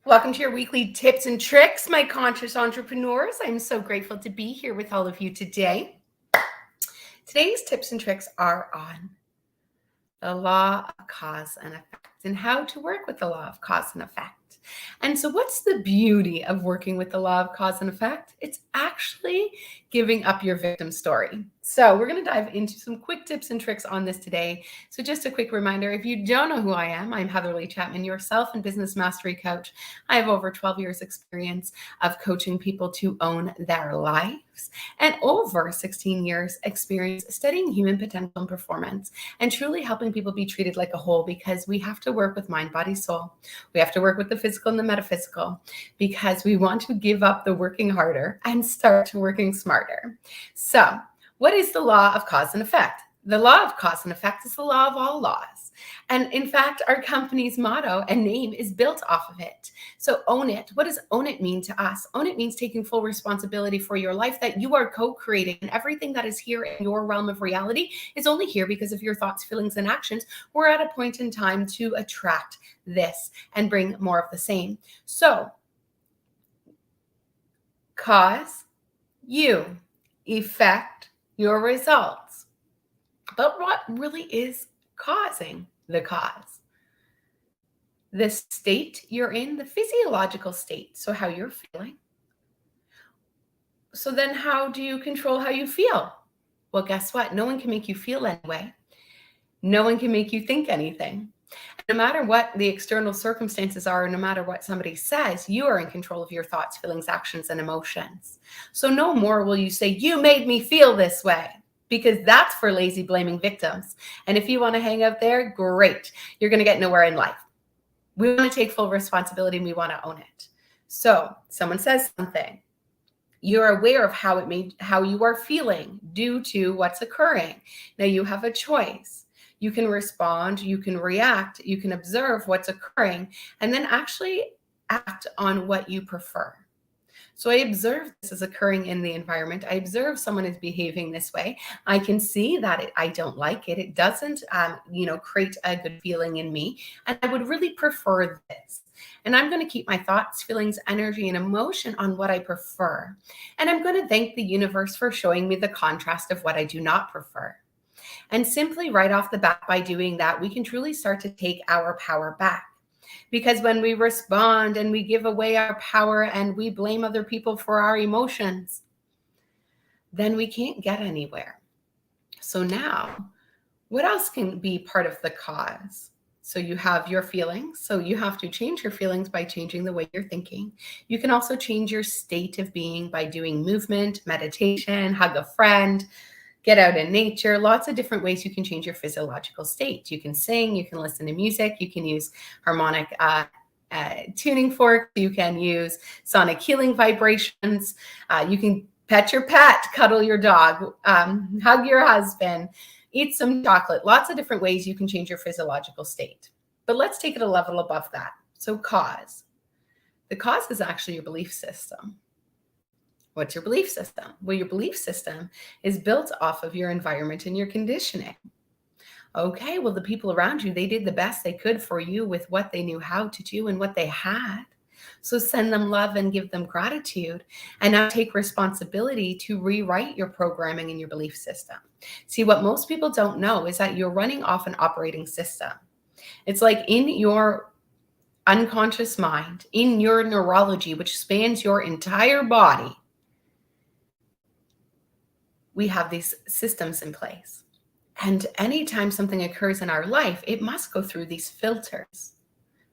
Welcome to your weekly tips and tricks, my conscious entrepreneurs. I'm so grateful to be here with all of you today. Today's tips and tricks are on the law of cause and effect and how to work with the law of cause and effect. And so, what's the beauty of working with the law of cause and effect? It's actually giving up your victim story. So, we're going to dive into some quick tips and tricks on this today. So, just a quick reminder, if you don't know who I am, I'm Heather Lee Chapman, your self and business mastery coach. I have over 12 years experience of coaching people to own their lives and over 16 years experience studying human potential and performance and truly helping people be treated like a whole, because we have to work with mind, body, soul. We have to work with the physical and the metaphysical because we want to give up the working harder and start working smarter. So, what is the law of cause and effect? The law of cause and effect is the law of all laws. And in fact, our company's motto and name is built off of it. So own it. What does own it mean to us? Own it means taking full responsibility for your life that you are co-creating, and everything that is here in your realm of reality is only here because of your thoughts, feelings, and actions. We're at a point in time to attract this and bring more of the same. So cause, you, effect, your results. But what really is causing the cause? The state you're in, the physiological state. So how you're feeling. So then how do you control how you feel? Well, guess what? No one can make you feel anyway. No one can make you think anything. No matter what the external circumstances are, no matter what somebody says, you are in control of your thoughts, feelings, actions, and emotions. So no more will you say, you made me feel this way, because that's for lazy blaming victims. And if you want to hang out there, great. You're going to get nowhere in life. We want to take full responsibility and we want to own it. So someone says something. You're aware of how you are feeling due to what's occurring. Now you have a choice. You can respond, you can react, you can observe what's occurring, and then actually act on what you prefer. So I observe this is occurring in the environment. I observe someone is behaving this way. I can see that I don't like it. It doesn't, create a good feeling in me. And I would really prefer this. And I'm going to keep my thoughts, feelings, energy, and emotion on what I prefer. And I'm going to thank the universe for showing me the contrast of what I do not prefer. And simply right off the bat, by doing that, we can truly start to take our power back. Because when we respond and we give away our power and we blame other people for our emotions, then we can't get anywhere. So now, what else can be part of the cause? So you have your feelings. So you have to change your feelings by changing the way you're thinking. You can also change your state of being by doing movement, meditation, hug a friend, get out in nature. Lots of different ways you can change your physiological state. You can sing, you can listen to music, you can use harmonic tuning forks, you can use sonic healing vibrations, you can pet your pet, cuddle your dog, hug your husband, eat some chocolate. Lots of different ways you can change your physiological state. But let's take it a level above that. So cause. The cause is actually your belief system. What's your belief system? Well, your belief system is built off of your environment and your conditioning. Okay, well, the people around you, they did the best they could for you with what they knew how to do and what they had. So send them love and give them gratitude. And now take responsibility to rewrite your programming and your belief system. See, what most people don't know is that you're running off an operating system. It's like in your unconscious mind, in your neurology, which spans your entire body, we have these systems in place. And anytime something occurs in our life, it must go through these filters,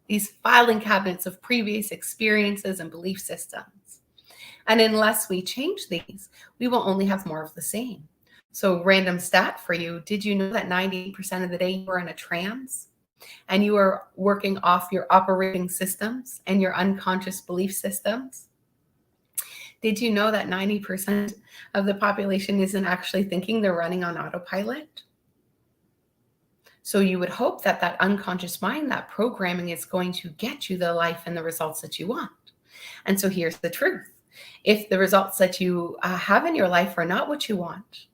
these filing cabinets of previous experiences and belief systems. And unless we change these, we will only have more of the same. So random stat for you, did you know that 90% of the day you are in a trance and you are working off your operating systems and your unconscious belief systems? Did you know that 90% of the population isn't actually thinking, they're running on autopilot? So you would hope that that unconscious mind, that programming is going to get you the life and the results that you want. And so here's the truth. If the results that you have in your life are not what you want,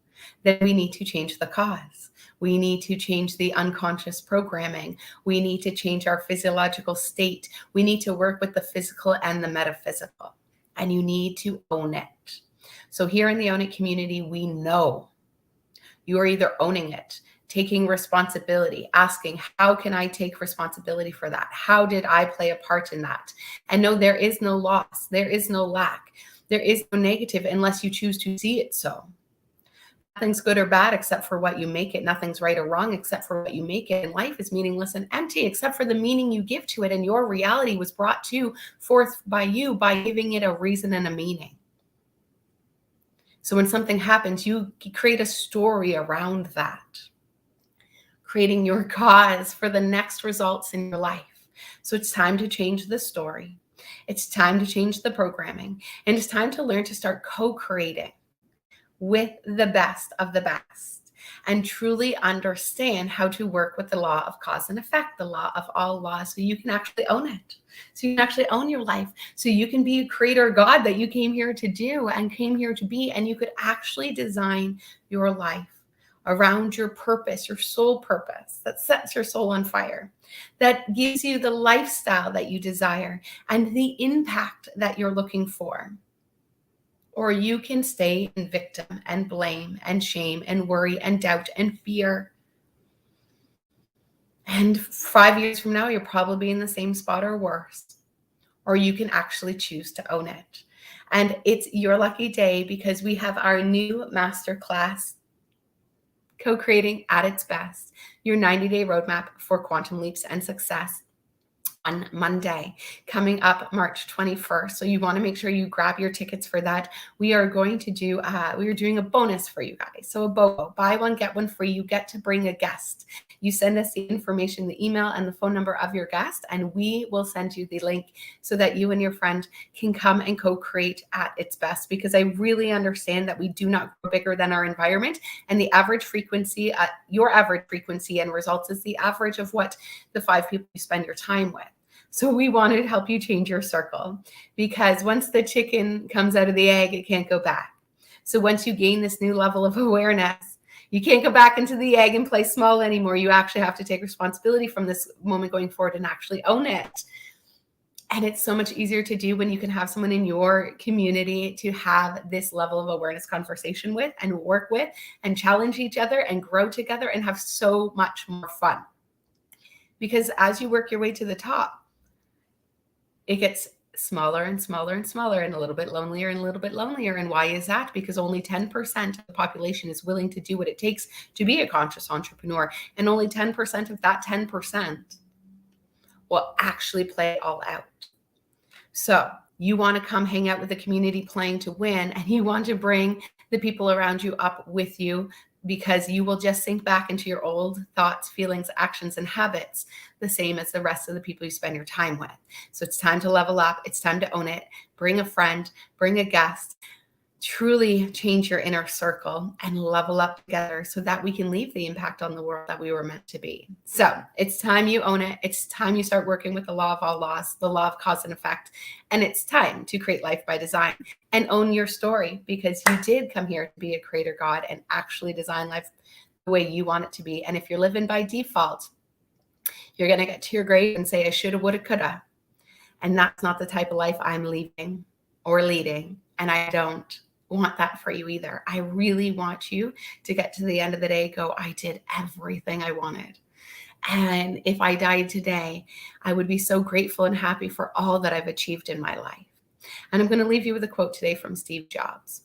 then we need to change the cause. We need to change the unconscious programming. We need to change our physiological state. We need to work with the physical and the metaphysical. And you need to own it. So here in the Own It community, we know you are either owning it, taking responsibility, asking, how can I take responsibility for that? How did I play a part in that? And no, there is no loss. There is no lack. There is no negative unless you choose to see it so. Nothing's good or bad except for what you make it. Nothing's right or wrong except for what you make it. And life is meaningless and empty except for the meaning you give to it. And your reality was brought to forth by you by giving it a reason and a meaning. So when something happens, you create a story around that, creating your cause for the next results in your life. So it's time to change the story. It's time to change the programming. And it's time to learn to start co-creating with the best of the best and truly understand how to work with the law of cause and effect, the law of all laws, so you can actually own it. So you can actually own your life. So you can be a creator God that you came here to do and came here to be, and you could actually design your life around your purpose, your soul purpose that sets your soul on fire, that gives you the lifestyle that you desire and the impact that you're looking for. Or you can stay in victim and blame and shame and worry and doubt and fear. And 5 years from now, you'll probably be in the same spot or worse. Or you can actually choose to own it. And it's your lucky day because we have our new masterclass, Co-Creating at Its Best, your 90-day roadmap for quantum leaps and success, on Monday, coming up March 21st. So you want to make sure you grab your tickets for that. We are going to do, we are doing a bonus for you guys. So a BOGO, buy one, get one free. You get to bring a guest. You send us the information, the email and the phone number of your guest, and we will send you the link so that you and your friend can come and co-create at its best. Because I really understand that we do not grow bigger than our environment, and the average frequency, your average frequency and results is the average of what the 5 people you spend your time with. So we wanted to help you change your circle, because once the chicken comes out of the egg, it can't go back. So once you gain this new level of awareness, you can't go back into the egg and play small anymore. You actually have to take responsibility from this moment going forward and actually own it. And it's so much easier to do when you can have someone in your community to have this level of awareness conversation with and work with and challenge each other and grow together and have so much more fun. Because as you work your way to the top, it gets smaller and smaller and smaller and a little bit lonelier and a little bit lonelier. And why is that? Because only 10% of the population is willing to do what it takes to be a conscious entrepreneur. And only 10% of that 10% will actually play it all out. So you want to come hang out with the community playing to win, and you want to bring the people around you up with you, because you will just sink back into your old thoughts, feelings, actions, and habits, the same as the rest of the people you spend your time with. So it's time to level up. It's time to own it. Bring a friend, bring a guest, truly change your inner circle and level up together so that we can leave the impact on the world that we were meant to be. So it's time you own it. It's time you start working with the law of all laws, the law of cause and effect. And it's time to create life by design and own your story, because you did come here to be a creator God and actually design life the way you want it to be. And if you're living by default, you're going to get to your grave and say, I shoulda, woulda, coulda. And that's not the type of life I'm leaving or leading. And I don't want that for you either. I really want you to get to the end of the day, go, I did everything I wanted. And if I died today, I would be so grateful and happy for all that I've achieved in my life. And I'm going to leave you with a quote today from Steve Jobs.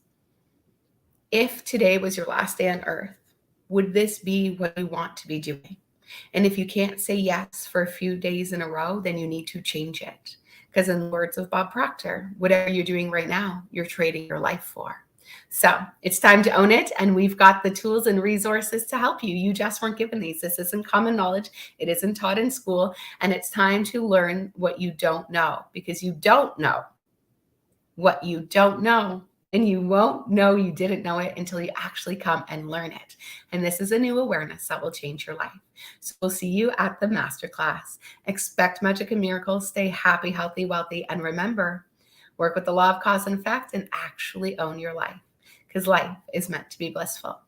If today was your last day on earth, would this be what you want to be doing? And if you can't say yes for a few days in a row, then you need to change it. Because in the words of Bob Proctor, whatever you're doing right now, you're trading your life for. So it's time to own it. And we've got the tools and resources to help you. You just weren't given these. This isn't common knowledge. It isn't taught in school. And it's time to learn what you don't know, because you don't know what you don't know. And you won't know you didn't know it until you actually come and learn it. And this is a new awareness that will change your life. So we'll see you at the masterclass. Expect magic and miracles. Stay happy, healthy, wealthy. And remember, work with the law of cause and effect and actually own your life, because life is meant to be blissful.